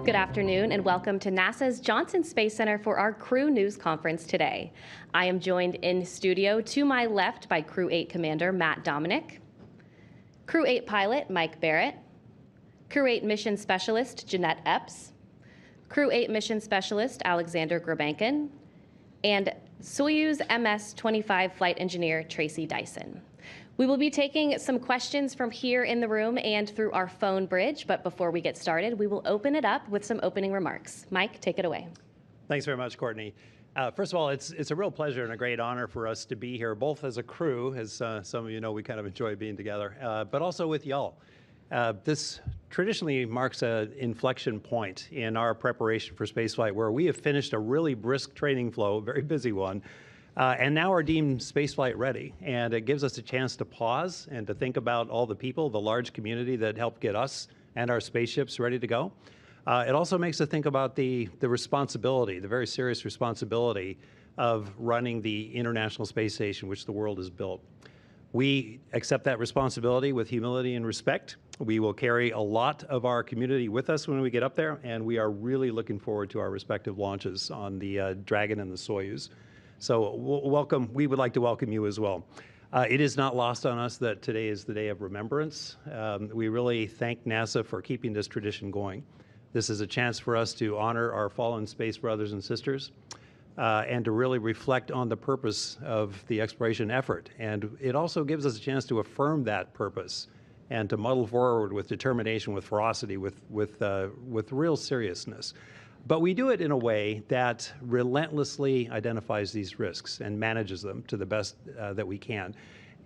Good afternoon and welcome to NASA's Johnson Space Center for our Crew News Conference today. I am joined in studio to my left by Crew-8 Commander Matt Dominic, Crew-8 Pilot Mike Barrett, Crew-8 Mission Specialist Jeanette Epps, Crew-8 Mission Specialist Alexander Grabankin, and Soyuz MS-25 Flight Engineer Tracy Dyson. We will be taking some questions from here in the room and through our phone bridge, but before we get started, we will open it up with some opening remarks. Mike, take it away. Thanks very much, Courtney. First of all, it's a real pleasure and a great honor for us to be here, both as a crew, as some of you know we kind of enjoy being together, but also with y'all. This traditionally marks an inflection point in our preparation for spaceflight, where we have finished a really brisk training flow, a very busy one, and now are deemed spaceflight ready. And it gives us a chance to pause and to think about all the people, the large community that helped get us and our spaceships ready to go. It also makes us think about the responsibility, the very serious responsibility of running the International Space Station, which the world has built. We accept that responsibility with humility and respect. We will carry a lot of our community with us when we get up there, and we are really looking forward to our respective launches on the Dragon and the Soyuz. So welcome. We would like to welcome you as well. It is not lost on us that today is the day of remembrance. We really thank NASA for keeping this tradition going. This is a chance for us to honor our fallen space brothers and sisters and to really reflect on the purpose of the exploration effort. And it also gives us a chance to affirm that purpose and to muddle forward with determination, with ferocity, with real seriousness. But we do it in a way that relentlessly identifies these risks and manages them to the best that we can.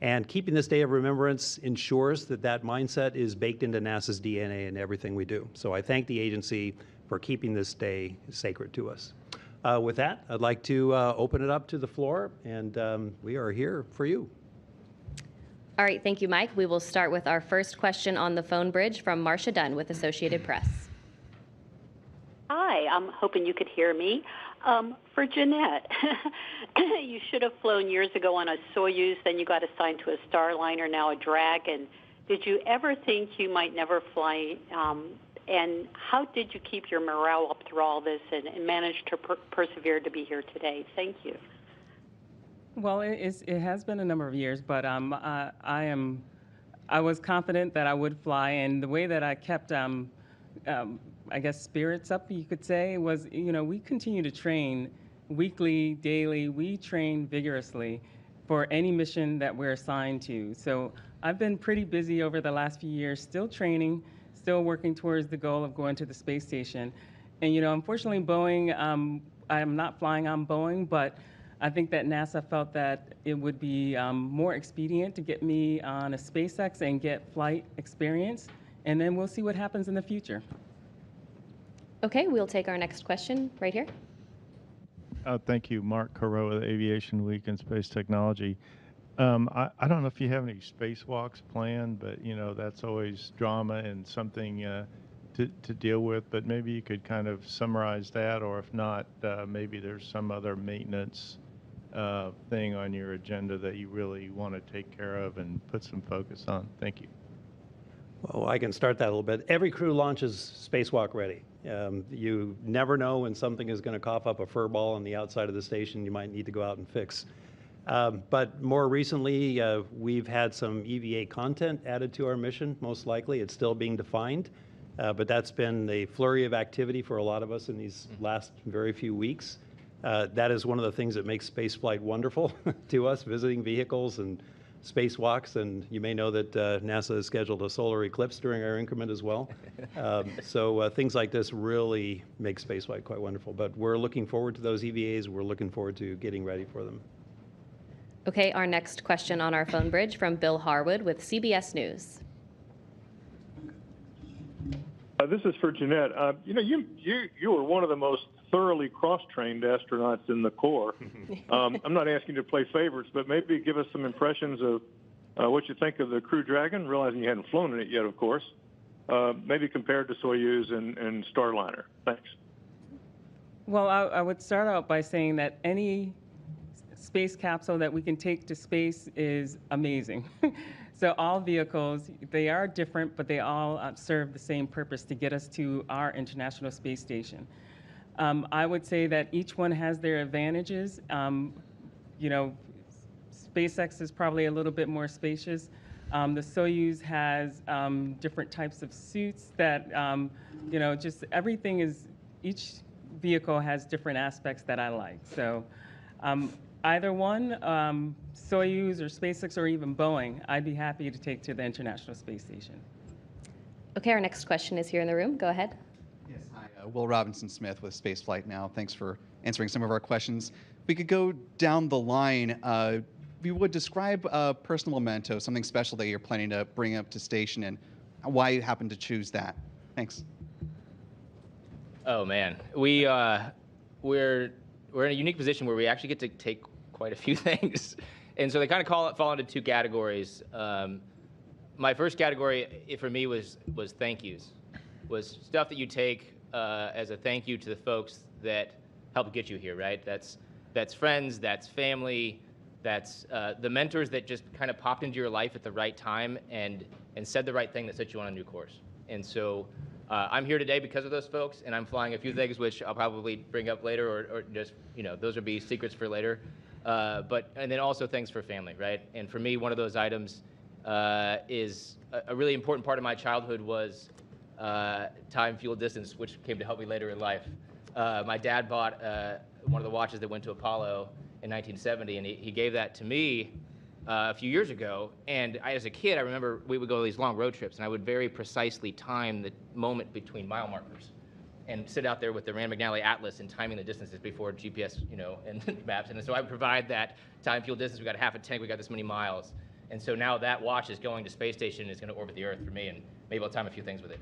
And keeping this day of remembrance ensures that that mindset is baked into NASA's DNA in everything we do. So I thank the agency for keeping this day sacred to us. With that, I'd like to open it up to the floor, and we are here for you. All right, thank you, Mike. We will start with our first question on the phone bridge from Marcia Dunn with Associated Press. Hi, I'm hoping you could hear me. For Jeanette, you should have flown years ago on a Soyuz, then you got assigned to a Starliner, now a Dragon. Did you ever think you might never fly? And how did you keep your morale up through all this and manage to persevere to be here today? Thank you. Well, it has been a number of years, but I was confident that I would fly, and the way that I kept I guess spirits up, you could say, was, we continue to train weekly, daily. We train vigorously for any mission that we're assigned to. So I've been pretty busy over the last few years, still training, still working towards the goal of going to the space station. And, unfortunately, Boeing, I'm not flying on Boeing, but I think that NASA felt that it would be more expedient to get me on a SpaceX and get flight experience, and then we'll see what happens in the future. Okay, we'll take our next question right here. Thank you, Mark Carreau with Aviation Week and Space Technology. I don't know if you have any spacewalks planned, but that's always drama and something to deal with. But maybe you could kind of summarize that, or if not, maybe there's some other maintenance thing on your agenda that you really want to take care of and put some focus on. Thank you. Well, I can start that a little bit. Every crew launches spacewalk ready. You never know when something is going to cough up a fur ball on the outside of the station you might need to go out and fix. But more recently, we've had some EVA content added to our mission, most likely. It's still being defined, but that's been the flurry of activity for a lot of us in these last very few weeks. That is one of the things that makes spaceflight wonderful to us, visiting vehicles and spacewalks, and you may know that NASA has scheduled a solar eclipse during our increment as well. So things like this really make spaceflight quite wonderful. But we're looking forward to those EVAs. We're looking forward to getting ready for them. Okay, our next question on our phone bridge from Bill Harwood with CBS News. This is for Jeanette. You were one of the most thoroughly cross-trained astronauts in the Corps. I'm not asking you to play favorites, but maybe give us some impressions of what you think of the Crew Dragon, realizing you hadn't flown in it yet, of course, maybe compared to Soyuz and Starliner. Thanks. Well, I would start out by saying that any space capsule that we can take to space is amazing. So all vehicles, they are different, but they all serve the same purpose to get us to our International Space Station. I would say that each one has their advantages. You know, SpaceX is probably a little bit more spacious. The Soyuz has different types of suits that, you know, just everything is, each vehicle has different aspects that I like. So either one, Soyuz or SpaceX or even Boeing, I'd be happy to take to the International Space Station. Okay, our next question is here in the room. Go ahead. Yes, hi. Will Robinson Smith with Spaceflight Now. Thanks for answering some of our questions. If we could go down the line, if you would describe a personal memento, something special that you're planning to bring up to station, and why you happen to choose that. Thanks. Oh man, we're in a unique position where we actually get to take quite a few things, and so they kind of fall into two categories. My first category for me was thank yous, was stuff that you take as a thank you to the folks that helped get you here, right? That's friends, that's family, that's the mentors that just kind of popped into your life at the right time and said the right thing that set you on a new course. And so I'm here today because of those folks, and I'm flying a few things which I'll probably bring up later, or just, you know, those would be secrets for later. And then also things for family, right? And for me, one of those items is a really important part of my childhood was time, fuel, distance, which came to help me later in life. My dad bought one of the watches that went to Apollo in 1970, and he gave that to me a few years ago. And as a kid, I remember we would go on these long road trips, and I would very precisely time the moment between mile markers and sit out there with the Rand McNally Atlas and timing the distances before GPS, you know, and maps. And so I would provide that time, fuel, distance. We got half a tank, we got this many miles. And so now that watch is going to space station, it's going to orbit the Earth for me, and maybe I'll time a few things with it.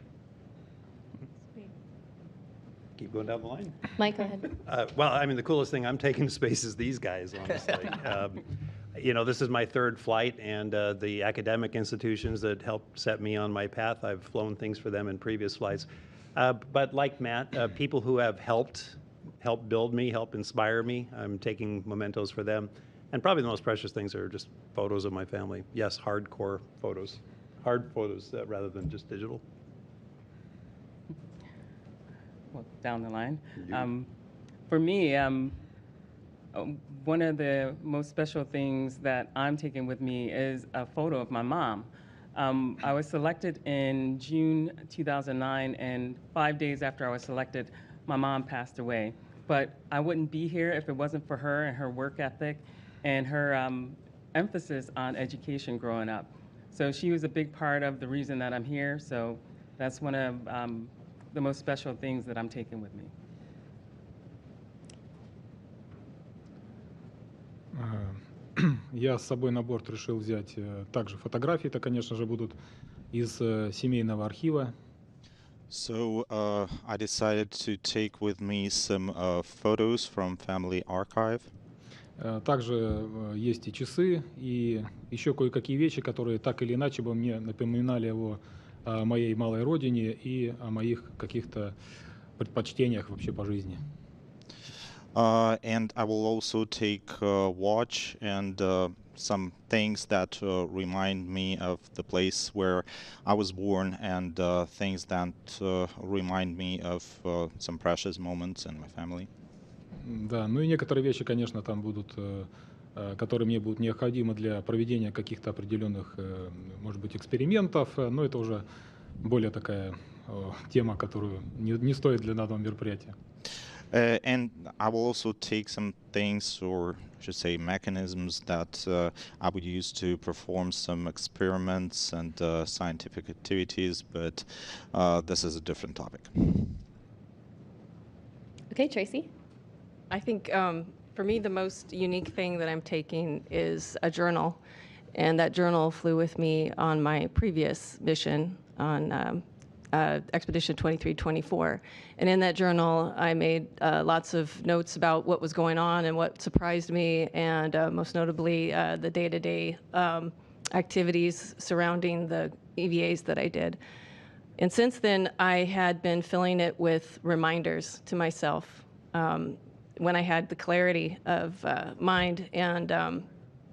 Keep going down the line. Mike, go ahead. Well, I mean, the coolest thing I'm taking to space is these guys, honestly. You know, this is my third flight, and the academic institutions that helped set me on my path, I've flown things for them in previous flights. But like Matt, people who have helped build me, help inspire me, I'm taking mementos for them. And probably the most precious things are just photos of my family. Yes, hardcore photos. Hard photos rather than just digital. Well, down the line. For me, one of the most special things that I'm taking with me is a photo of my mom. I was selected in June 2009, and 5 days after I was selected, my mom passed away. But I wouldn't be here if it wasn't for her and her work ethic and her emphasis on education growing up. So she was a big part of the reason that I'm here. So that's one of the most special things that I'm taking with me. Я с собой на борт решил взять также фотографии. Это, конечно же, будут из семейного архива. So I decided to take with me some photos from family archive. Также есть и часы, и еще кое-какие вещи, которые так или иначе бы мне напоминали о моей малой родине и о моих каких-то предпочтениях вообще по жизни. And I will also take a watch and some things that remind me of the place where I was born, and things that remind me of some precious moments in my family. Да, ну и некоторые вещи, конечно, там будут, которые мне будут необходимы для проведения каких-то определенных, может быть, экспериментов, но это уже более такая тема, которую не стоит для данного мероприятия. And I will also take some things, or I should say mechanisms, that I would use to perform some experiments and scientific activities, but this is a different topic. Okay, Tracy. I think for me, the most unique thing that I'm taking is a journal. And that journal flew with me on my previous mission on Expedition 2324. And in that journal, I made lots of notes about what was going on and what surprised me, and most notably the day-to-day activities surrounding the EVAs that I did. And since then, I had been filling it with reminders to myself when I had the clarity of mind and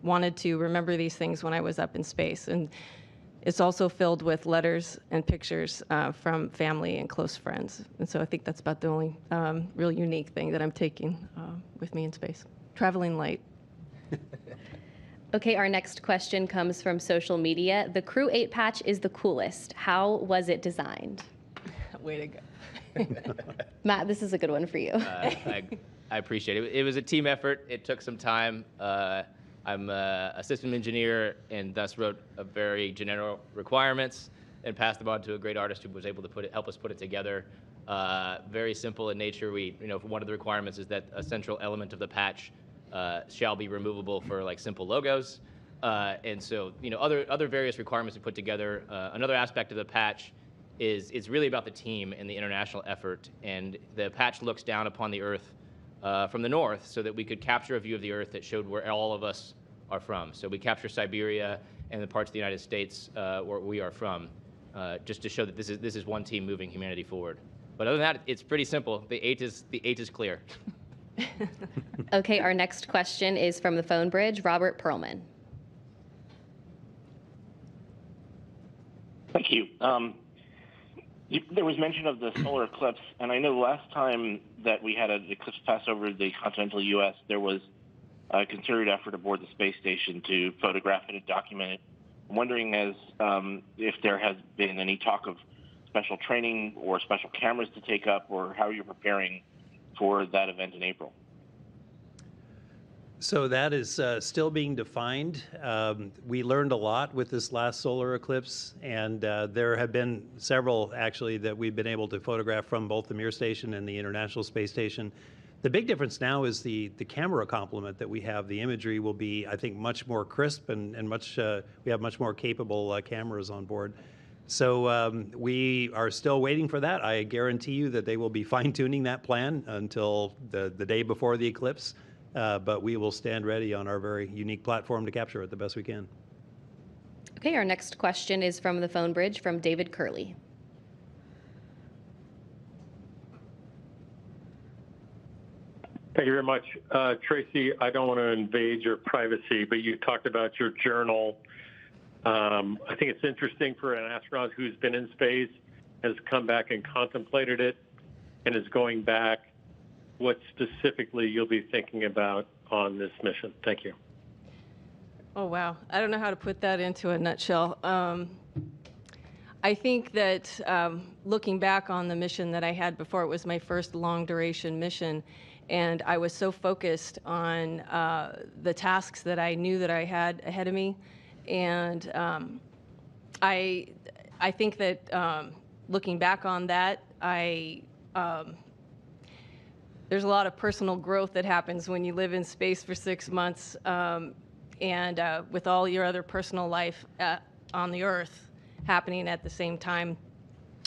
wanted to remember these things when I was up in space. And it's also filled with letters and pictures from family and close friends. And so I think that's about the only real unique thing that I'm taking with me in space. Traveling light. Okay, our next question comes from social media. The Crew-8 patch is the coolest. How was it designed? Way to go. Matt, this is a good one for you. I appreciate it. It was a team effort. It took some time. I'm a system engineer and thus wrote a very general requirements and passed them on to a great artist who was able to help us put it together. Very simple in nature. One of the requirements is that a central element of the patch shall be removable for like simple logos. And so, other various requirements we put together. Another aspect of the patch is it's really about the team and the international effort. And the patch looks down upon the Earth from the north so that we could capture a view of the Earth that showed where all of us are from. So we capture Siberia and the parts of the United States where we are from, just to show that this is one team moving humanity forward. But other than that, it's pretty simple. The eight is clear. Okay, our next question is from the phone bridge, Robert Perlman. Thank you. There was mention of the solar eclipse, and I know last time that we had an eclipse pass over the continental U.S., there was a concerted effort aboard the space station to photograph it and document it. I'm wondering if there has been any talk of special training or special cameras to take up, or how you're preparing for that event in April. So that is still being defined. We learned a lot with this last solar eclipse, and there have been several actually that we've been able to photograph from both the Mir station and the International Space Station. The big difference now is the camera complement that we have. The imagery will be, I think, much more crisp and we have much more capable cameras on board. So we are still waiting for that. I guarantee you that they will be fine-tuning that plan until the day before the eclipse. But we will stand ready on our very unique platform to capture it the best we can. Okay, our next question is from the phone bridge from David Curley. Thank you very much. Tracy, I don't want to invade your privacy, but you talked about your journal. I think it's interesting for an astronaut who's been in space, has come back and contemplated it, and is going back, what specifically you'll be thinking about on this mission. Thank you. Oh, wow. I don't know how to put that into a nutshell. I think that looking back on the mission that I had before, it was my first long-duration mission, and I was so focused on the tasks that I knew that I had ahead of me. And I think that looking back on that, there's a lot of personal growth that happens when you live in space for 6 months, and with all your other personal life on the Earth happening at the same time.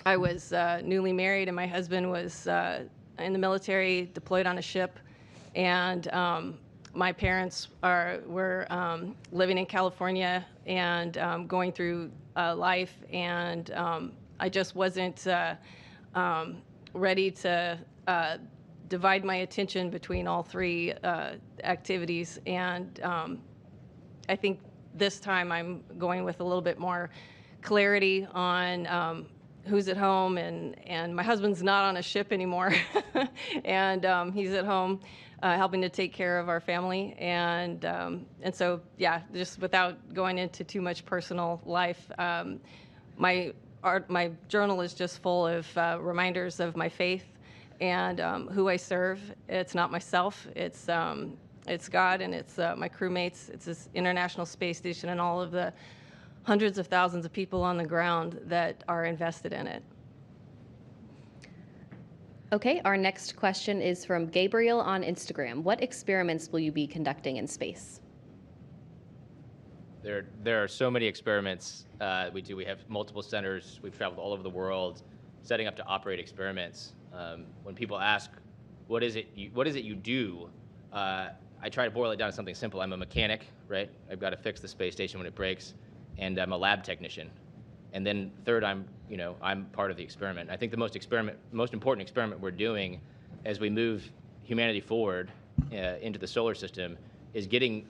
I was newly married, and my husband was in the military, deployed on a ship, and my parents were living in California and going through life, and I just wasn't ready to divide my attention between all three activities. And I think this time I'm going with a little bit more clarity on who's at home, and my husband's not on a ship anymore, and he's at home helping to take care of our family. And so, yeah, just without going into too much personal life, my journal is just full of reminders of my faith and who I serve. It's not myself. It's God, and it's my crewmates. It's this International Space Station and all of the hundreds of thousands of people on the ground that are invested in it. Okay, our next question is from Gabriel on Instagram. What experiments will you be conducting in space? There are so many experiments we do. We have multiple centers. We've traveled all over the world, setting up to operate experiments. When people ask, what is it you do? I try to boil it down to something simple. I'm a mechanic, right? I've got to fix the space station when it breaks, and I'm a lab technician. And then third, I'm part of the experiment. I think the most important experiment we're doing as we move humanity forward into the solar system is getting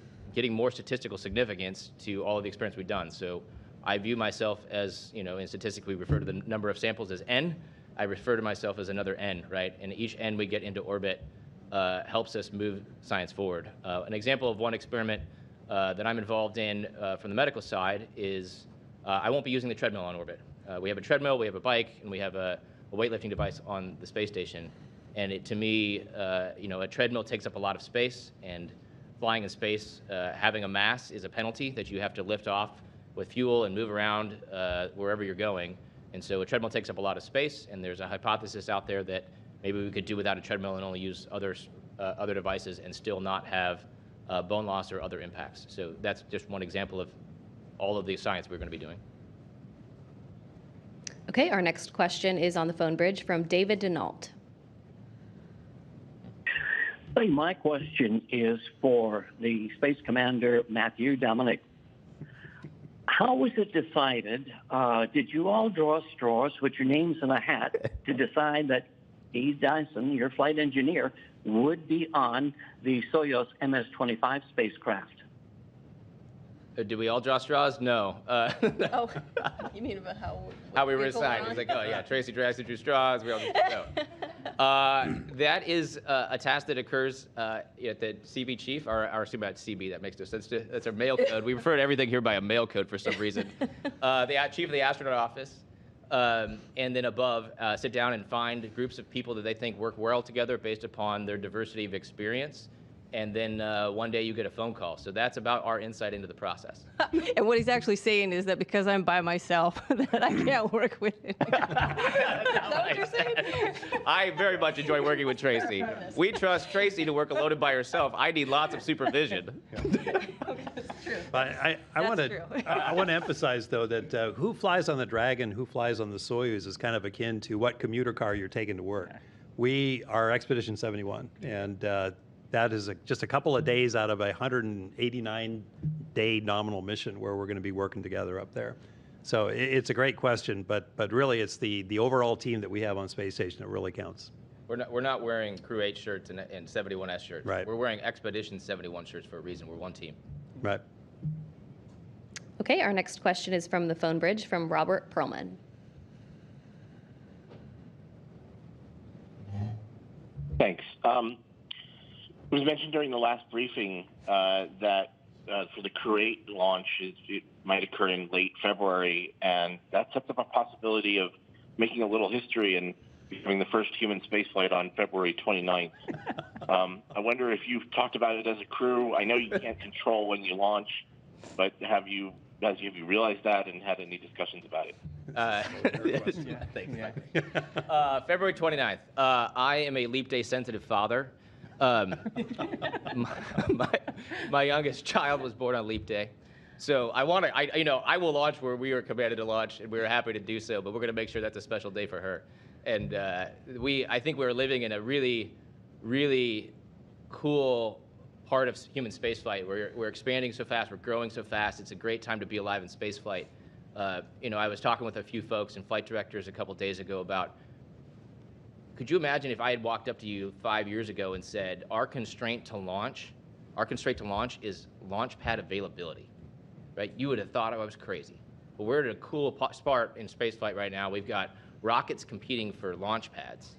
more statistical significance to all of the experiments we've done. So I view myself as, in statistics we refer to the number of samples as n. I refer to myself as another n, right? And each n we get into orbit helps us move science forward. An example of one experiment that I'm involved in from the medical side is I won't be using the treadmill on orbit. We have a treadmill, we have a bike, and we have a weightlifting device on the space station. And to me, a treadmill takes up a lot of space, and flying in space, having a mass is a penalty that you have to lift off with fuel and move around wherever you're going. And so a treadmill takes up a lot of space, and there's a hypothesis out there that maybe we could do without a treadmill and only use other devices and still not have bone loss or other impacts. So that's just one example of all of the science we're going to be doing. Okay, our next question is on the phone bridge from David Denault. Hey, my question is for the Space Commander, Matthew Dominic. How was it decided? Did you all draw straws with your names in a hat to decide that Steve Dyson, your flight engineer, would be on the Soyuz MS-25 spacecraft? Did we all draw straws? No. Oh, you mean about how we were assigned? It's like, oh yeah, Tracy drew straws. We all no. That is a task that occurs at the CB chief, or assume about CB. That makes no sense. That's our mail code. We refer to everything here by a mail code for some reason. The chief of the astronaut office, and then above, sit down and find groups of people that they think work well together based upon their diversity of experience. And then one day you get a phone call. So that's about our insight into the process. And what he's actually saying is that because I'm by myself, that I can't work with it. Is that what you're saying? I very much enjoy working with Tracy. We trust Tracy to work loaded by herself. I need lots of supervision. That's true. I want to emphasize, though, that who flies on the Dragon, who flies on the Soyuz is kind of akin to what commuter car you're taking to work. We are Expedition 71, and that is just a couple of days out of a 189-day nominal mission where we're going to be working together up there. So it's a great question, but really it's the overall team that we have on Space Station that really counts. We're not wearing Crew-8 shirts and 71S shirts. Right. We're wearing Expedition 71 shirts for a reason. We're one team. Right. Okay, our next question is from the phone bridge from Robert Perlman. Thanks. It was mentioned during the last briefing that for the Crew-8 launch, it might occur in late February, and that sets up a possibility of making a little history and becoming the first human spaceflight on February 29th. I wonder if you've talked about it as a crew. I know you can't control when you launch, but have you realized that and had any discussions about it? Thanks. February 29th. I am a leap day sensitive father. My youngest child was born on leap day. So I will launch where we were commanded to launch, and we were happy to do so, but we're going to make sure that's a special day for her. And I think we're living in a really, really cool part of human spaceflight. We're expanding so fast, we're growing so fast. It's a great time to be alive in spaceflight. I was talking with a few folks and flight directors a couple days ago about, could you imagine if I had walked up to you 5 years ago and said, our constraint to launch is launch pad availability, right? You would have thought I was crazy. But we're at a cool spot in spaceflight right now. We've got rockets competing for launch pads.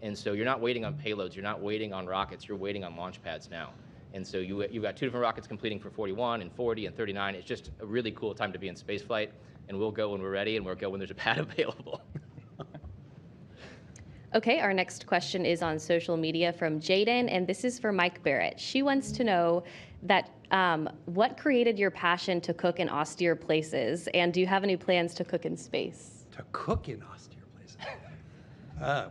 And so you're not waiting on payloads, you're not waiting on rockets, you're waiting on launch pads now. And so you've got two different rockets competing for 41 and 40 and 39. It's just a really cool time to be in spaceflight, and we'll go when we're ready, and we'll go when there's a pad available. Okay, our next question is on social media from Jaden, and this is for Mike Barrett. She wants to know that what created your passion to cook in austere places, and do you have any plans to cook in space? To cook in austere places?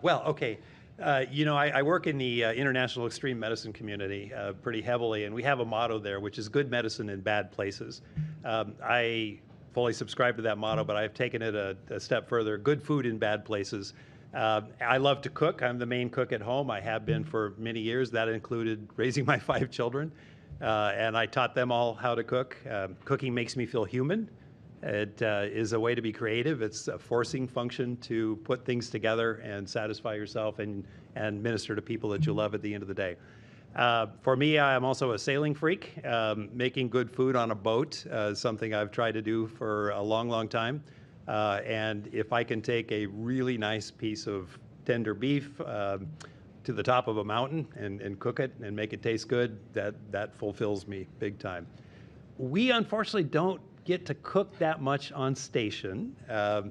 Well, okay. I work in the international extreme medicine community pretty heavily, and we have a motto there, which is good medicine in bad places. I fully subscribe to that motto, but I've taken it a step further. Good food in bad places. I love to cook. I'm the main cook at home. I have been for many years. That included raising my 5 children, and I taught them all how to cook. Cooking makes me feel human. It is a way to be creative. It's a forcing function to put things together and satisfy yourself and minister to people that you love at the end of the day. For me, I'm also a sailing freak. Making good food on a boat is something I've tried to do for a long, long time. And if I can take a really nice piece of tender beef to the top of a mountain and cook it and make it taste good, that fulfills me big time. We unfortunately don't get to cook that much on station.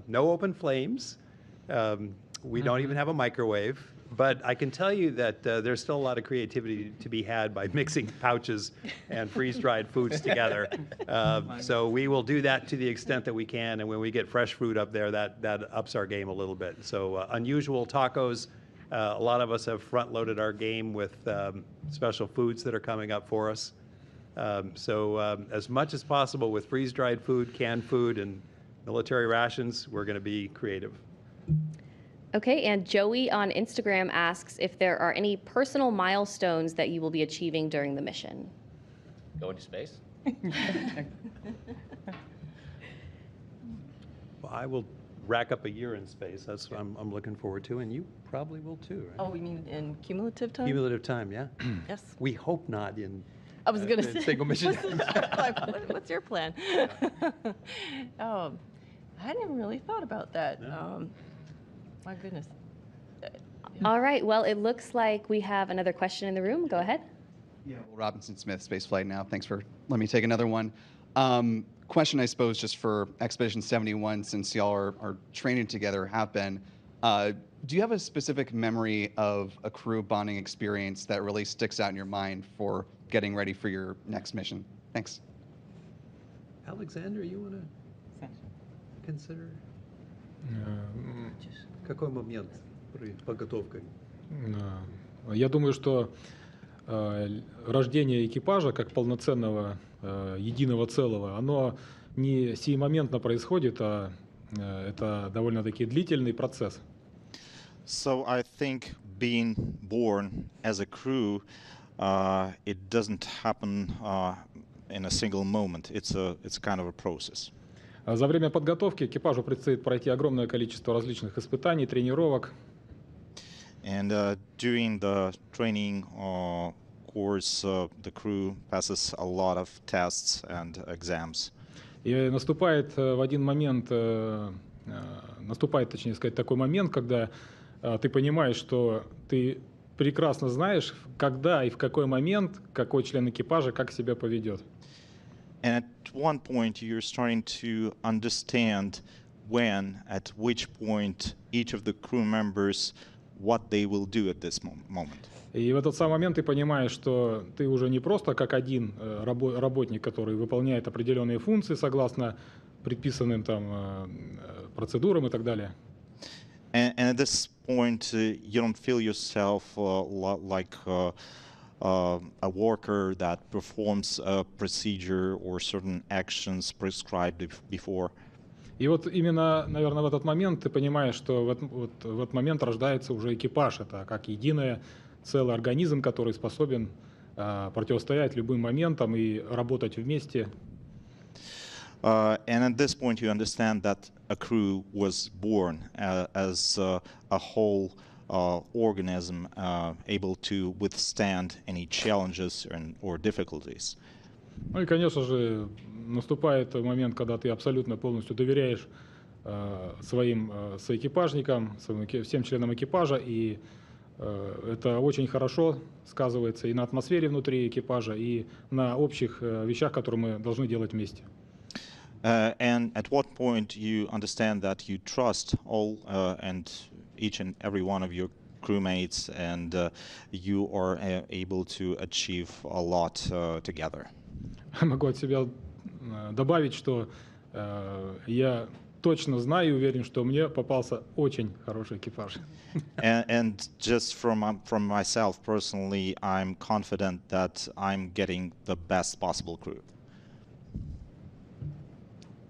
No open flames. We don't even have a microwave. But I can tell you that there's still a lot of creativity to be had by mixing pouches and freeze-dried foods together. So we will do that to the extent that we can, and when we get fresh fruit up there, that ups our game a little bit. So unusual tacos. A lot of us have front-loaded our game with special foods that are coming up for us. So as much as possible with freeze-dried food, canned food, and military rations, we're going to be creative. Okay, and Joey on Instagram asks if there are any personal milestones that you will be achieving during the mission. Going to space? Well, I will rack up a year in space. That's what I'm looking forward to, and you probably will too, right? Oh, we mean in cumulative time? Cumulative time, yeah. Yes. We hope not in I was going to say. single mission. What's your plan? I hadn't really thought about that. No. My goodness. All right, well, it looks like we have another question in the room. Go ahead. Yeah, well, Robinson Smith, Spaceflight Now. Thanks for letting me take another one. Question, I suppose, just for Expedition 71, since y'all are training together, have been. Do you have a specific memory of a crew bonding experience that really sticks out in your mind for getting ready for your next mission? Thanks. Alexander, you want to consider? Какой момент при подготовке? Я думаю, что рождение экипажа как полноценного единого целого, оно не сиюмоментно происходит, а это довольно-таки длительный процесс. So I think being born as a crew, it doesn't happen in a single moment. It's kind of a process. За время подготовки экипажу предстоит пройти огромное количество различных испытаний, тренировок. And during the training course, the crew passes a lot of tests and exams. И наступает в один момент, точнее сказать, такой момент, когда ты понимаешь, что ты прекрасно знаешь, когда и в какой момент какой член экипажа как себя поведет. And at one point, you're starting to understand when, at which point, each of the crew members, what they will do at this moment. И в этот самый момент ты понимаешь, что ты уже не просто как один работник, который выполняет определенные функции согласно предписанным там процедурам и так далее. And at this point, you don't feel yourself like a worker that performs a procedure or certain actions prescribed before. И вот именно, наверное, в этот момент ты понимаешь, что в этот момент рождается уже экипаж. Это как единое целый организм, который способен противостоять любым моментам и работать вместе. And at this point, you understand that a crew was born as a whole organism able to withstand any challenges or difficulties. Ну и, конечно же, наступает момент, когда ты абсолютно полностью доверяешь своим соэкипажникам, всем членам экипажа, и это очень хорошо сказывается и на атмосфере внутри экипажа, и на общих вещах, которые мы должны делать вместе. And at what point you understand that you trust all and each and every one of your crewmates, and you are able to achieve a lot together. Могу от себя добавить, что я точно знаю и уверен, что мне попался очень хороший экипаж. And just from myself personally, I'm confident that I'm getting the best possible crew.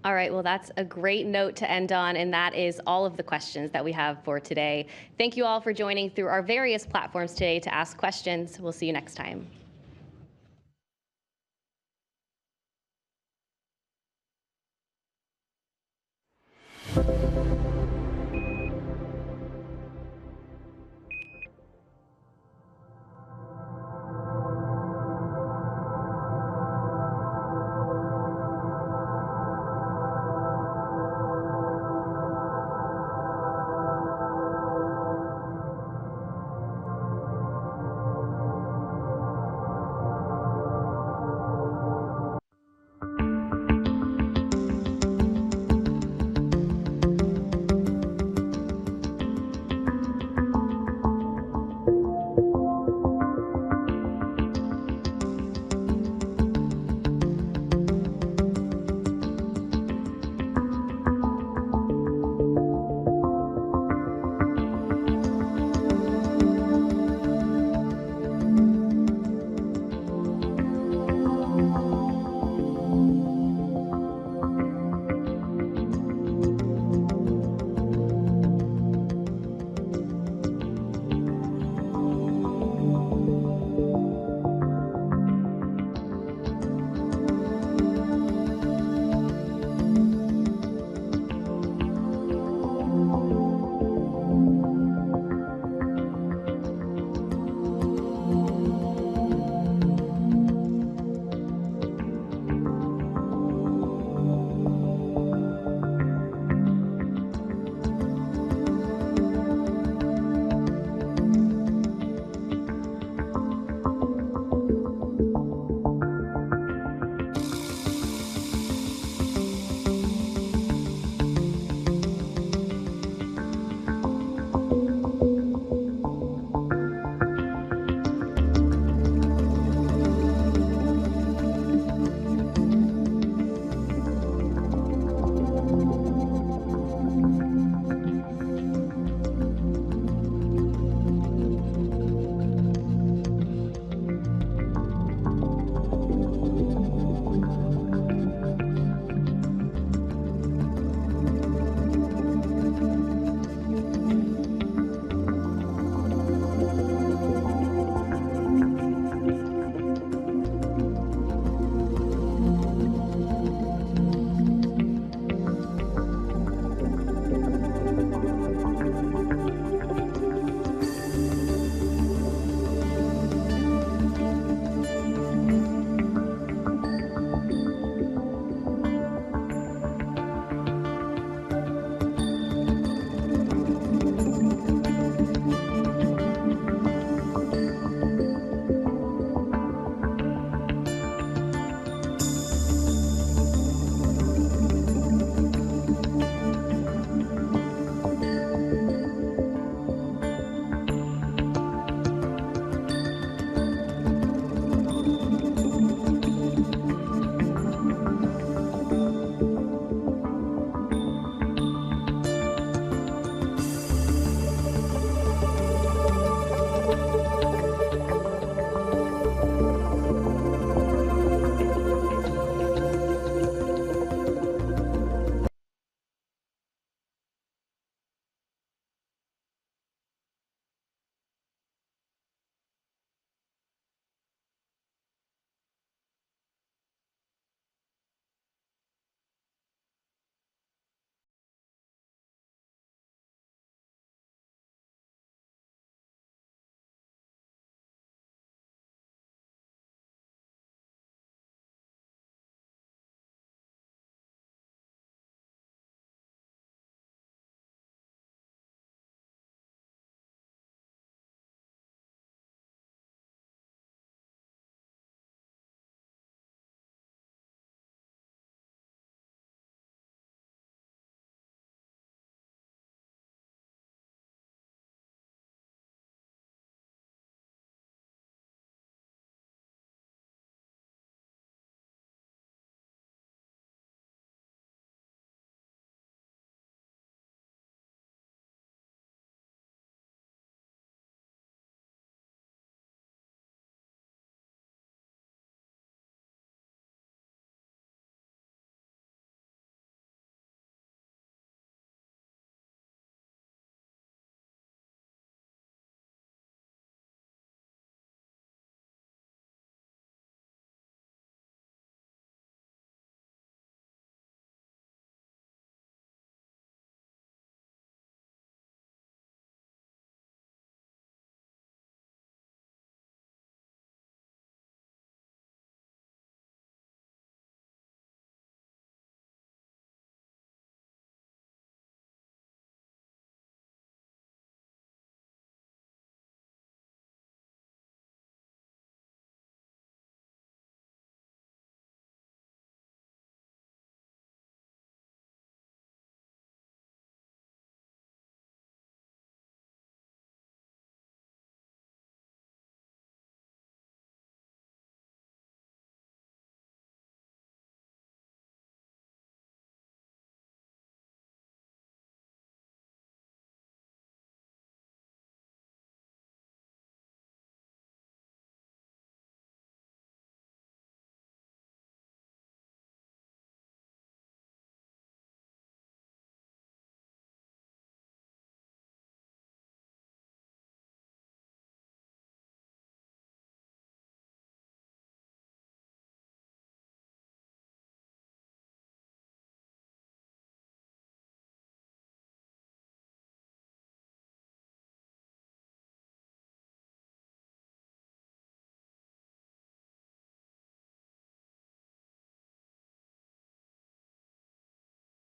All right, well, that's a great note to end on, and that is all of the questions that we have for today. Thank you all for joining through our various platforms today to ask questions. We'll see you next time.